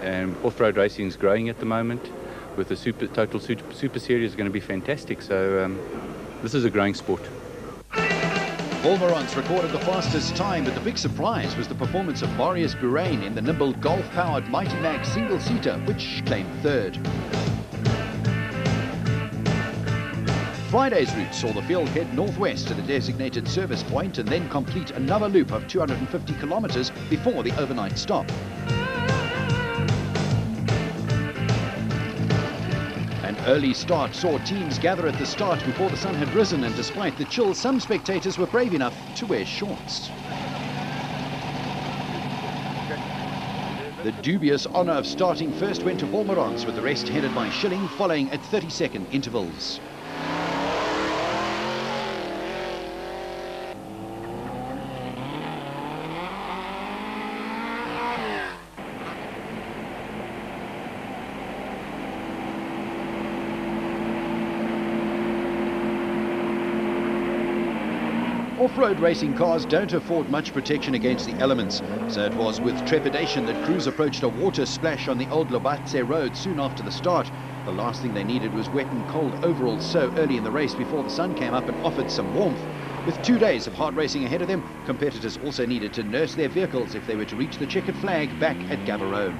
and off-road racing is growing at the moment. With the Total Super Series is going to be fantastic. So this is a growing sport. Volmerons recorded the fastest time, but the big surprise was the performance of Marius Burain in the nimble Golf-powered Mighty Mag single-seater, which claimed third. Friday's route saw the field head northwest to the designated service point and then complete another loop of 250 kilometers before the overnight stop. An early start saw teams gather at the start before the sun had risen, and despite the chill, some spectators were brave enough to wear shorts. The dubious honour of starting first went to Volmerons, with the rest headed by Schilling, following at 30-second intervals. Off-road racing cars don't afford much protection against the elements, so it was with trepidation that crews approached a water splash on the old Lobatse road soon after the start. The last thing they needed was wet and cold overalls so early in the race before the sun came up and offered some warmth. With 2 days of hard racing ahead of them, competitors also needed to nurse their vehicles if they were to reach the checkered flag back at Gaborone.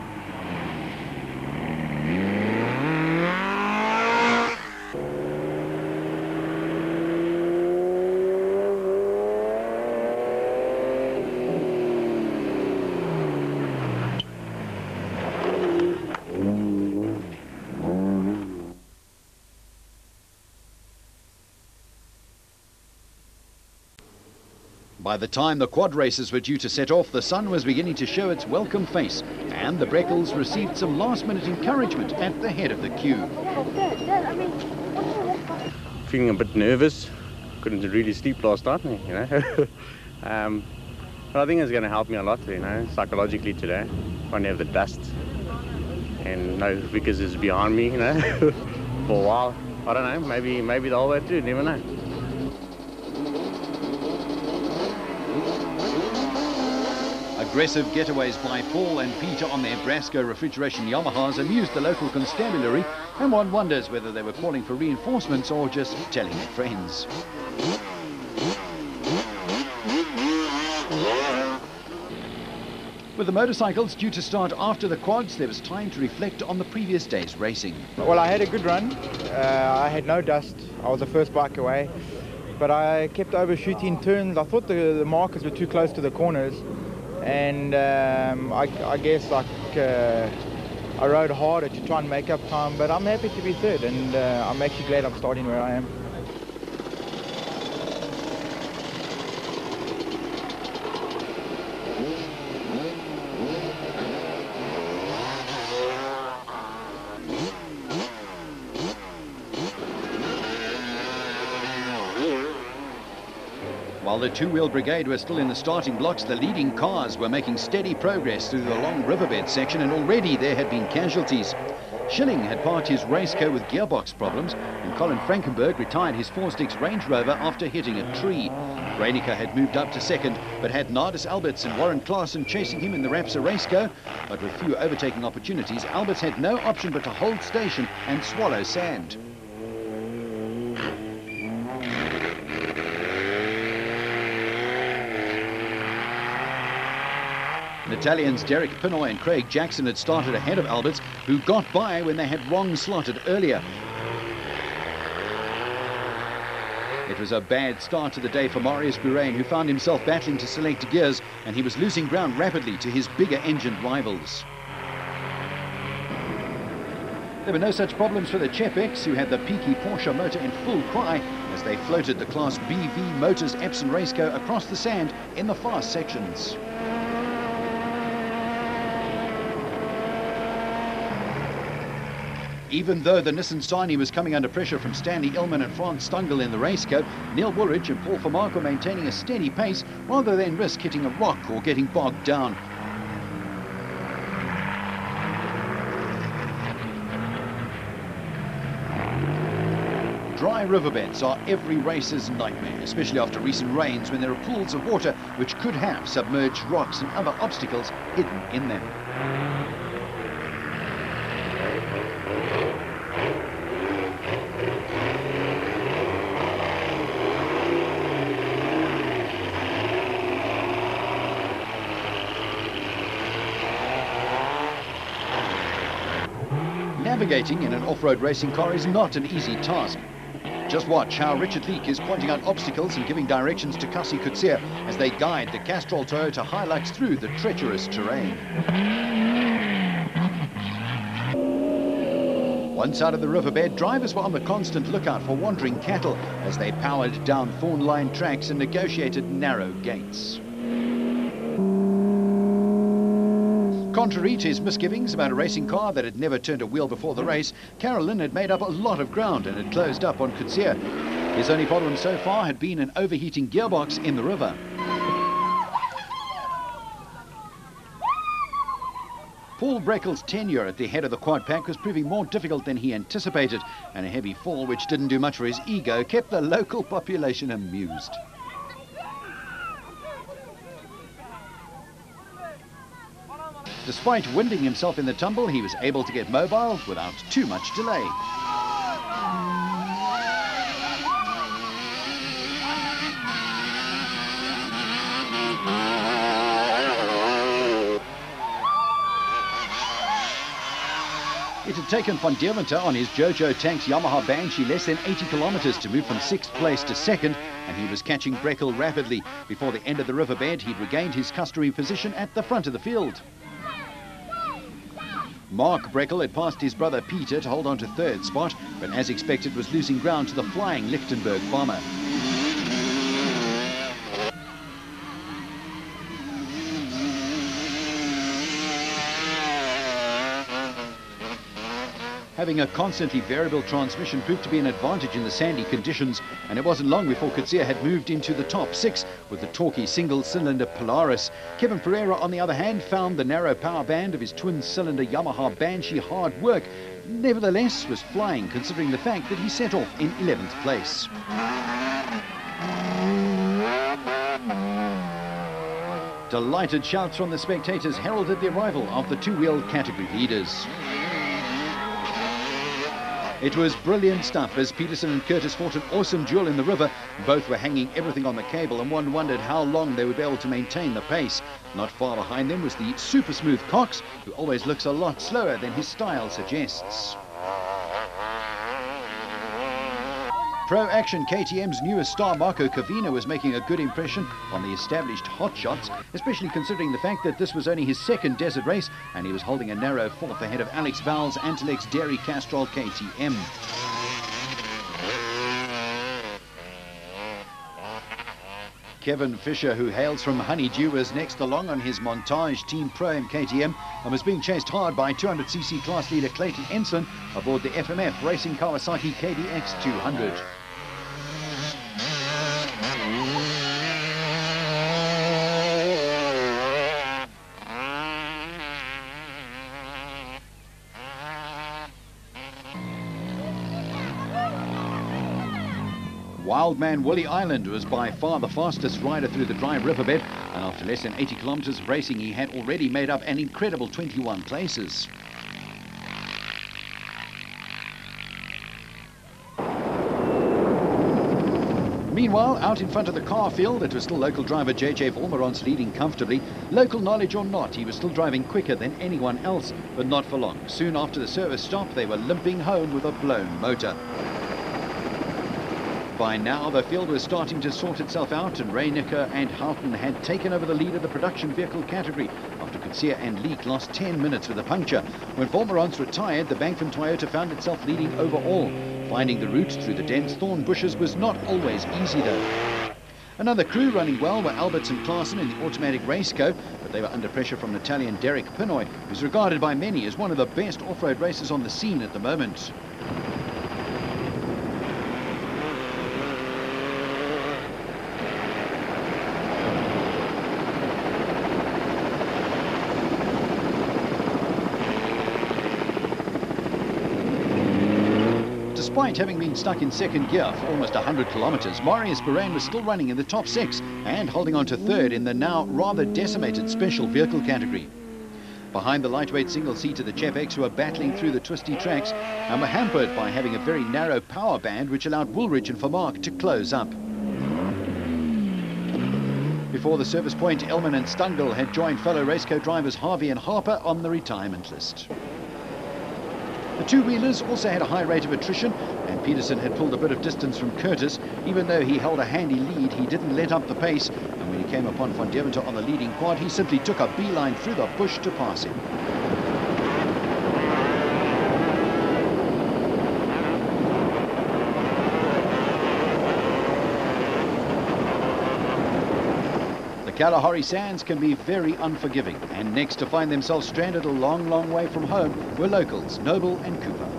By the time the quad races were due to set off, the sun was beginning to show its welcome face, and the BRECKLEs received some last-minute encouragement at the head of the queue. Feeling a bit nervous. Couldn't really sleep last night, you know. But I think it's going to help me a lot, you know, psychologically today. Won't have the dust, and no Vickers is behind me, you know, for a while. I don't know. Maybe the whole way through. Never know. Aggressive getaways by Paul and Peter on their Brasco Refrigeration Yamahas amused the local constabulary, and one wonders whether they were calling for reinforcements or just telling their friends. With the motorcycles due to start after the quads, there was time to reflect on the previous day's racing. Well, I had a good run. I had no dust. I was the first bike away, but I kept overshooting turns. I thought the markers were too close to the corners. And I guess I rode harder to try and make up time, but I'm happy to be third, and I'm actually glad I'm starting where I am. While the two-wheel brigade were still in the starting blocks, the leading cars were making steady progress through the long riverbed section, and already there had been casualties. Schilling had parked his race car with gearbox problems, and Colin Frankenberg retired his 4-sticks Range Rover after hitting a tree. Reinecker had moved up to second, but had Nardis Alberts and Warren Klaassen chasing him in the Rapsa race car. But with few overtaking opportunities, Alberts had no option but to hold station and swallow sand. The Italians Derek Pinoy and Craig Jackson had started ahead of Alberts, who got by when they had wrong slotted earlier. It was a bad start to the day for Marius Burain, who found himself battling to select gears, and he was losing ground rapidly to his bigger engined rivals. There were no such problems for the Chepex, who had the peaky Porsche motor in full cry as they floated the Class BV Motors Epson Raceco across the sand in the fast sections. Even though the Nissan Sani was coming under pressure from Stanley Illman and Frans Stungel in the raceco, Neil Woolridge and Paul Vermaak were maintaining a steady pace rather than risk hitting a rock or getting bogged down. Dry riverbeds are every racer's nightmare, especially after recent rains when there are pools of water which could have submerged rocks and other obstacles hidden in them. Navigating in an off-road racing car is not an easy task. Just watch how Richard Leek is pointing out obstacles and giving directions to COETZEE as they guide the Costrol Toyota Hilux through the treacherous terrain. One side of the riverbed, drivers were on the constant lookout for wandering cattle as they powered down thorn-lined tracks and negotiated narrow gates. Contrary to his misgivings about a racing car that had never turned a wheel before the race, Carolyn had made up a lot of ground and had closed up on COETZEE. His only problem so far had been an overheating gearbox in the river. Paul BRECKLE's tenure at the head of the quad pack was proving more difficult than he anticipated, and a heavy fall, which didn't do much for his ego, kept the local population amused. Despite winding himself in the tumble, he was able to get mobile without too much delay. It had taken Van Deventer on his Jojo Tank's Yamaha Banshee less than 80 kilometers to move from 6th place to 2nd, and he was catching BRECKLE rapidly. Before the end of the riverbed, he'd regained his customary position at the front of the field. Mark BRECKLE had passed his brother Peter to hold on to 3rd spot, but as expected was losing ground to the flying Lichtenberg bomber. Having a constantly variable transmission proved to be an advantage in the sandy conditions, and it wasn't long before COETZEE had moved into the top 6 with the torquey single-cylinder Polaris. Kevin Pereira, on the other hand, found the narrow power band of his twin-cylinder Yamaha Banshee hard work. Nevertheless, was flying considering the fact that he set off in 11th place. Delighted shouts from the spectators heralded the arrival of the two-wheeled category leaders. It was brilliant stuff as Petersen and Curtis fought an awesome duel in the river. Both were hanging everything on the cable, and one wondered how long they would be able to maintain the pace. Not far behind them was the super smooth Cox, who always looks a lot slower than his style suggests. Pro Action KTM's newest star Marco Cavina was making a good impression on the established hotshots, especially considering the fact that this was only his 2nd desert race and he was holding a narrow 4th ahead of Alex Val's Antilex Dairy Castrol KTM. Kevin Fisher, who hails from Honeydew, was next along on his Montage Team Pro-Am KTM and was being chased hard by 200cc class leader Clayton Ensign aboard the FMF Racing Kawasaki KDX 200. Wildman Willie Island was by far the fastest rider through the dry riverbed, and after less than 80 kilometers of racing, he had already made up an incredible 21 places. Meanwhile, out in front of the car field, it was still local driver JJ Volmerons leading comfortably. Local knowledge or not, he was still driving quicker than anyone else, but not for long. Soon after the service stop, they were limping home with a blown motor. By now, the field was starting to sort itself out, and Reynicker and Houghton had taken over the lead of the production vehicle category after COETZEE and LEEKE lost 10 minutes with a puncture. When Volmerons retired, the Bankman Toyota found itself leading overall. Finding the route through the dense thorn bushes was not always easy, though. Another crew running well were Alberts and Klaassen in the automatic Raceco, but they were under pressure from Italian Derek Pinoy, who's regarded by many as one of the best off-road racers on the scene at the moment. Despite having been stuck in 2nd gear for almost 100 kilometers, Marius Berain was still running in the top 6 and holding on to 3rd in the now rather decimated special vehicle category. Behind the lightweight single seat of the Chepeks, who were battling through the twisty tracks and were hampered by having a very narrow power band which allowed Woolridge and Vermaak to close up. Before the service point, Elman and Stungel had joined fellow Raceco drivers Harvey and Harper on the retirement list. The two-wheelers also had a high rate of attrition, and Petersen had pulled a bit of distance from Curtis. Even though he held a handy lead, he didn't let up the pace, and when he came upon Van Deventer on the leading quad, he simply took a beeline through the bush to pass him. Kalahari Sands can be very unforgiving, and next to find themselves stranded a long, long way from home were locals Noble and Cooper.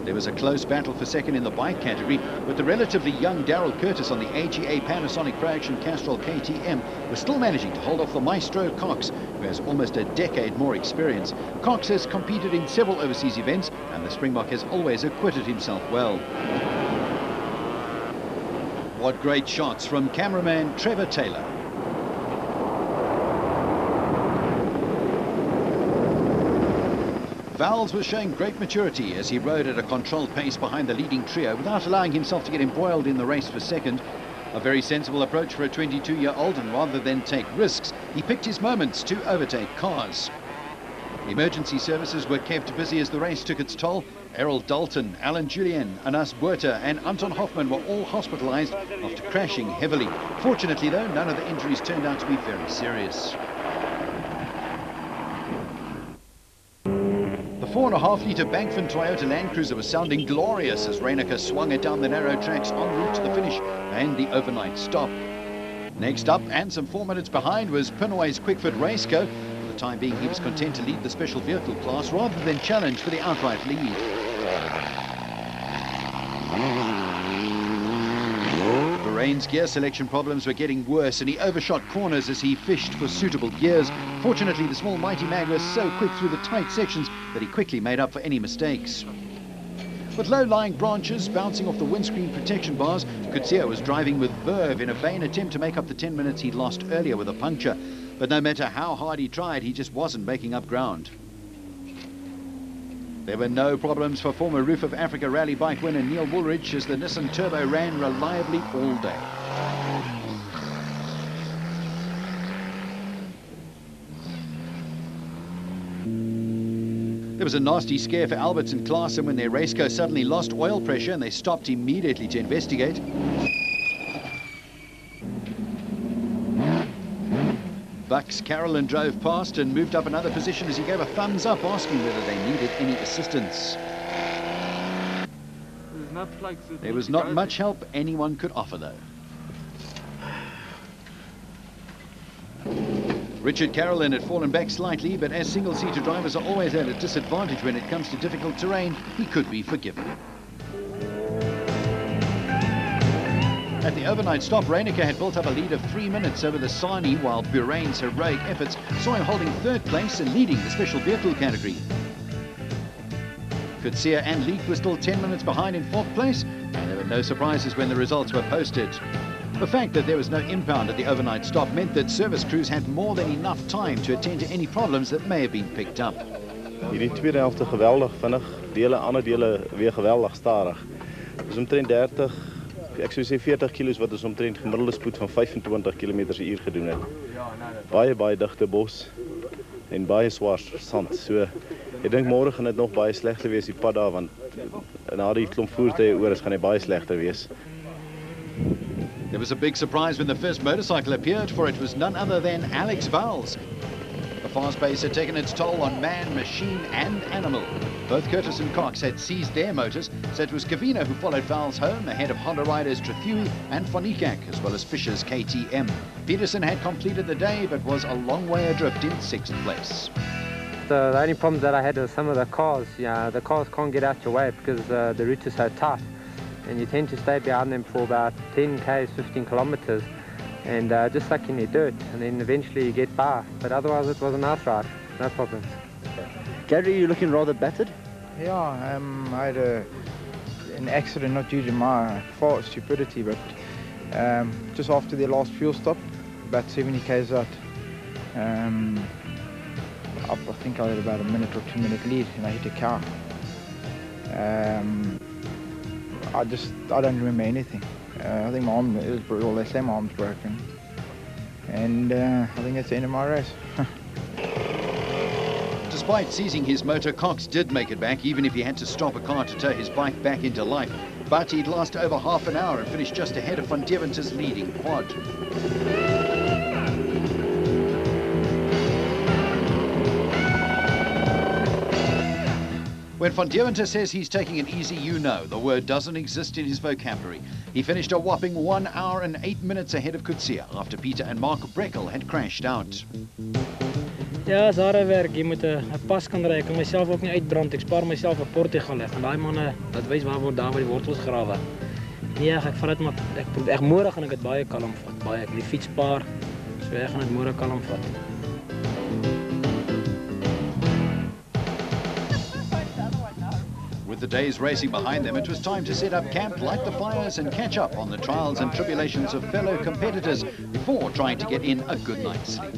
There was a close battle for second in the bike category, but the relatively young Daryl Curtis on the AGA Panasonic Pro-Action Castrol KTM was still managing to hold off the maestro Cox, who has almost a decade more experience. Cox has competed in several overseas events, and the Springbok has always acquitted himself well. What great shots from cameraman Trevor Taylor. Vowles was showing great maturity as he rode at a controlled pace behind the leading trio without allowing himself to get embroiled in the race for second. A very sensible approach for a 22-year-old, and rather than take risks, he picked his moments to overtake cars. Emergency services were kept busy as the race took its toll. Errol Dalton, Alan Julien, Anas Buerta and Anton Hoffman were all hospitalized after crashing heavily. Fortunately, though, none of the injuries turned out to be very serious. The 4.5-litre Bankford Toyota Land Cruiser was sounding glorious as Reiniger swung it down the narrow tracks en route to the finish and the overnight stop. Next up, and some 4 minutes behind, was Pinoy's Quickford Raceco. For the time being, he was content to lead the special vehicle class rather than challenge for the outright lead. Bahrain's gear selection problems were getting worse, and he overshot corners as he fished for suitable gears. Fortunately, the small Mighty Mag was so quick through the tight sections that he quickly made up for any mistakes. With low-lying branches bouncing off the windscreen protection bars, COETZEE was driving with verve in a vain attempt to make up the 10 minutes he'd lost earlier with a puncture. But no matter how hard he tried, he just wasn't making up ground. There were no problems for former Roof of Africa rally bike winner Neil Woolridge as the Nissan Turbo ran reliably all day. There was a nasty scare for Alberts and Klaassen when their Raceco suddenly lost oil pressure and they stopped immediately to investigate. Bucks Carolyn drove past and moved up another position as he gave a thumbs up, asking whether they needed any assistance. There was not much help anyone could offer, though. Richard Carolyn had fallen back slightly, but as single-seater drivers are always at a disadvantage when it comes to difficult terrain, he could be forgiven. At the overnight stop, Reiniger had built up a lead of 3 minutes over the Sani, while Bahrain's heroic efforts saw him holding third place and leading the special vehicle category. COETZEE and LEEKE were still 10 minutes behind in fourth place, and there were no surprises when the results were posted. The fact that there was no impound at the overnight stop meant that service crews had more than enough time to attend to any problems that may have been picked up. Hierdie tweede helfte geweldig vinnig, dele ander dele weer geweldig stadig. Dis omtrent 30, ek sou sê 40 kilos wat ons omtrent gemiddelde spoed van 25 km/h gedoen het. Baie digte bos en baie swaar sand. So ek dink môre gaan dit nog baie slegter wees die pad daar, want na die klomp voertuie oor is gaan hy baie slegter wees. There was a big surprise when the first motorcycle appeared, for it was none other than Alex Vowles. The fast pace had taken its toll on man, machine and animal. Both Curtis and Cox had seized their motors, so it was Cavino who followed Vowles home ahead of Honda riders Trethui and Fonikak, as well as Fisher's KTM. Petersen had completed the day, but was a long way adrift in 6th place. The only problems that I had with some of the cars, the cars can't get out your way because the route is so tight. And you tend to stay behind them for about 10 k's, 15 kilometers, and just suck in their dirt, and then eventually you get by. But otherwise it was a nice ride, no problems. Gary, you're looking rather battered? Yeah, I had an accident, not due to my fault, stupidity, but just after the last fuel stop, about 70 k's out, I think I had about a minute or 2 minute lead, and I hit a car. I don't remember anything. I think my arm, it was brutal. They say my arm's broken. And I think that's the end of my race. Despite seizing his motor, Cox did make it back, even if he had to stop a car to tow his bike back into life. But he'd last over half an hour and finished just ahead of Van Deventer's leading quad. When Van Deventer says he's taking it easy, you know the word doesn't exist in his vocabulary. He finished a whopping 1 hour and 8 minutes ahead of COETZEE after Peter and Mark BRECKLE had crashed out. Ja, is harde werk. Jy moet 'n pas kan ry. Ek kan myself ook nie uitbrand. Ek spaar myself 'n Portugal weg. En daai manne, dat wys waar word daar by die wortels grawe. Nee, ek vat dit maar ek môre gaan ek dit baie kalm vat. Baie ek die fiets spaar. So ek gaan dit môre kalm vat. With the day's racing behind them, it was time to set up camp, light the fires and catch up on the trials and tribulations of fellow competitors before trying to get in a good night's sleep.